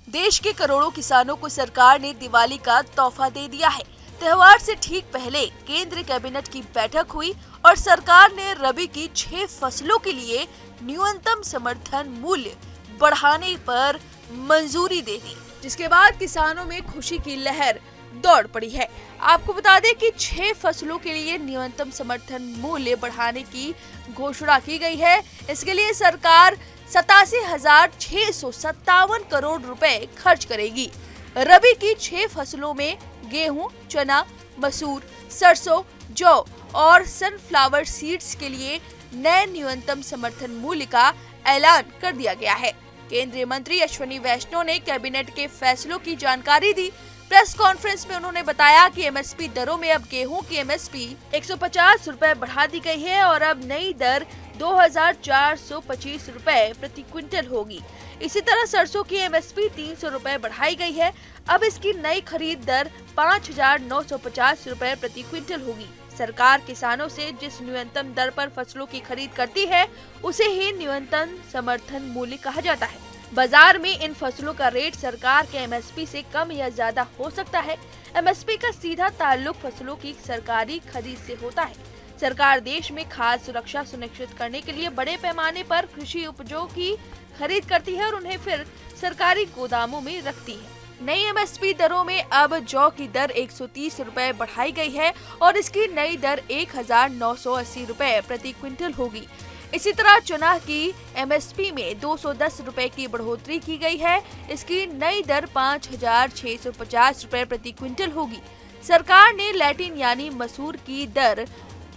देश के करोड़ों किसानों को सरकार ने दिवाली का तोहफा दे दिया है। त्योहार से ठीक पहले केंद्रीय कैबिनेट की बैठक हुई और सरकार ने रबी की 6 फसलों के लिए न्यूनतम समर्थन मूल्य बढ़ाने पर मंजूरी दे दी, जिसके बाद किसानों में खुशी की लहर दौड़ पड़ी है। आपको बता दें कि 6 फसलों के लिए न्यूनतम समर्थन मूल्य बढ़ाने की घोषणा की गई है। इसके लिए सरकार 87,657 करोड़ रुपए खर्च करेगी। रबी की 6 फसलों में गेहूं, चना, मसूर, सरसों, जौ और सनफ्लावर सीड्स के लिए नए न्यूनतम समर्थन मूल्य का ऐलान कर दिया गया है। केंद्रीय मंत्री अश्विनी वैष्णव ने कैबिनेट के फैसलों की जानकारी दी। प्रेस कॉन्फ्रेंस में उन्होंने बताया कि एमएसपी दरों में अब गेहूं की एमएसपी 150 रुपए बढ़ा दी गई है और अब नई दर 2,425 रुपए प्रति क्विंटल होगी। इसी तरह सरसों की एमएसपी 300 रुपए बढ़ाई गई है। अब इसकी नई खरीद दर 5,950 रुपए प्रति क्विंटल होगी। सरकार किसानों से जिस न्यूनतम दर पर फसलों की खरीद करती है उसे ही न्यूनतम समर्थन मूल्य कहा जाता है। बाजार में इन फसलों का रेट सरकार के एमएसपी से कम या ज्यादा हो सकता है। एमएसपी का सीधा ताल्लुक फसलों की सरकारी खरीद से होता है। सरकार देश में खाद्य सुरक्षा सुनिश्चित करने के लिए बड़े पैमाने पर कृषि उपजों की खरीद करती है और उन्हें फिर सरकारी गोदामों में रखती है। नई एमएसपी दरों में अब जौ की दर 130 रुपए बढ़ाई गई है और इसकी नई दर 1,980 रुपए प्रति क्विंटल होगी। इसी तरह चना की एमएसपी में 210 रुपए की बढ़ोतरी की गई है। इसकी नई दर 5,650 रुपए प्रति क्विंटल होगी। सरकार ने लैटिन यानी मसूर की दर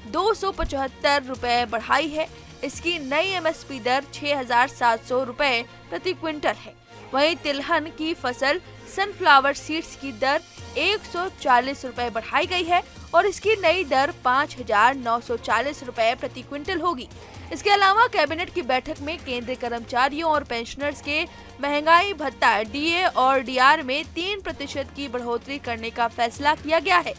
275 रुपए बढ़ाई है। इसकी नई एमएसपी दर 6,700 रुपए प्रति क्विंटल है। वहीं तिलहन की फसल सनफ्लावर सीड्स की दर 140 रुपए बढ़ाई गई है और इसकी नई दर 5,940 रुपए प्रति क्विंटल होगी। इसके अलावा कैबिनेट की बैठक में केंद्रीय कर्मचारियों और पेंशनर्स के महंगाई भत्ता डीए और डीआर में 3% की बढ़ोतरी करने का फैसला किया गया है।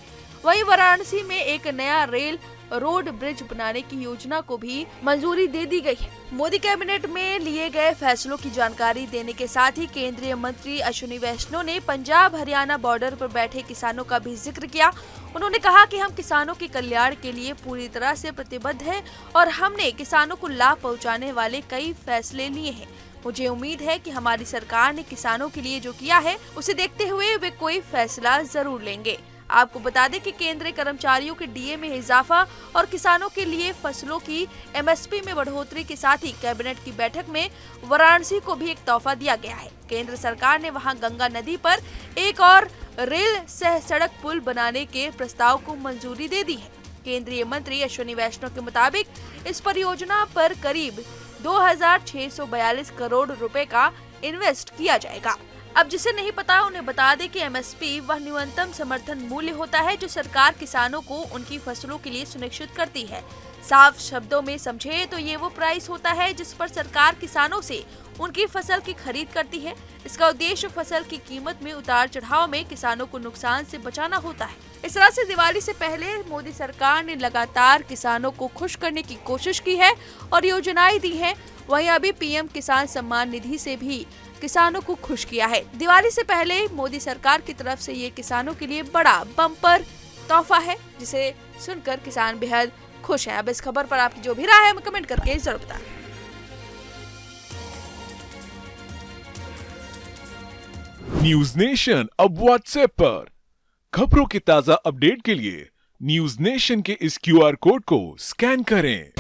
वहीं वाराणसी में एक नया रेल रोड ब्रिज बनाने की योजना को भी मंजूरी दे दी गई है। मोदी कैबिनेट में लिए गए फैसलों की जानकारी देने के साथ ही केंद्रीय मंत्री अश्विनी वैष्णव ने पंजाब हरियाणा बॉर्डर पर बैठे किसानों का भी जिक्र किया। उन्होंने कहा कि हम किसानों के कल्याण के लिए पूरी तरह से प्रतिबद्ध हैं और हमने किसानों को लाभ पहुंचाने वाले कई फैसले लिए हैं। मुझे उम्मीद है कि हमारी सरकार ने किसानों के लिए जो किया है उसे देखते हुए वे कोई फैसला जरूर लेंगे। आपको बता दें कि केंद्रीय कर्मचारियों के डीए में इजाफा और किसानों के लिए फसलों की एमएसपी में बढ़ोतरी के साथ ही कैबिनेट की बैठक में वाराणसी को भी एक तोहफा दिया गया है। केंद्र सरकार ने वहां गंगा नदी पर एक और रेल सह सड़क पुल बनाने के प्रस्ताव को मंजूरी दे दी है। केंद्रीय मंत्री अश्विनी वैष्णव के मुताबिक इस परियोजना पर करीब 2,642 करोड़ रुपए का इन्वेस्ट किया जाएगा। अब जिसे नहीं पता उन्हें बता दें कि एमएसपी वह न्यूनतम समर्थन मूल्य होता है जो सरकार किसानों को उनकी फसलों के लिए सुनिश्चित करती है। साफ शब्दों में समझे तो ये वो प्राइस होता है जिस पर सरकार किसानों से उनकी फसल की खरीद करती है। इसका उद्देश्य फसल की कीमत में उतार चढ़ाव में किसानों को नुकसान से बचाना होता है। इस तरह से दिवाली से पहले मोदी सरकार ने लगातार किसानों को खुश करने की कोशिश की है और योजनाएं दी है। वहीं अभी पीएम किसान सम्मान निधि से भी किसानों को खुश किया है। दिवाली से पहले मोदी सरकार की तरफ से ये किसानों के लिए बड़ा बम्पर तोहफा है, जिसे सुनकर किसान बेहद खुश हैं। अब इस खबर पर आपकी जो भी राय है कमेंट करके जरूर बताएं। न्यूज नेशन अब व्हाट्सएप पर खबरों के ताजा अपडेट के लिए न्यूज नेशन के इस क्यूआर कोड को स्कैन करें।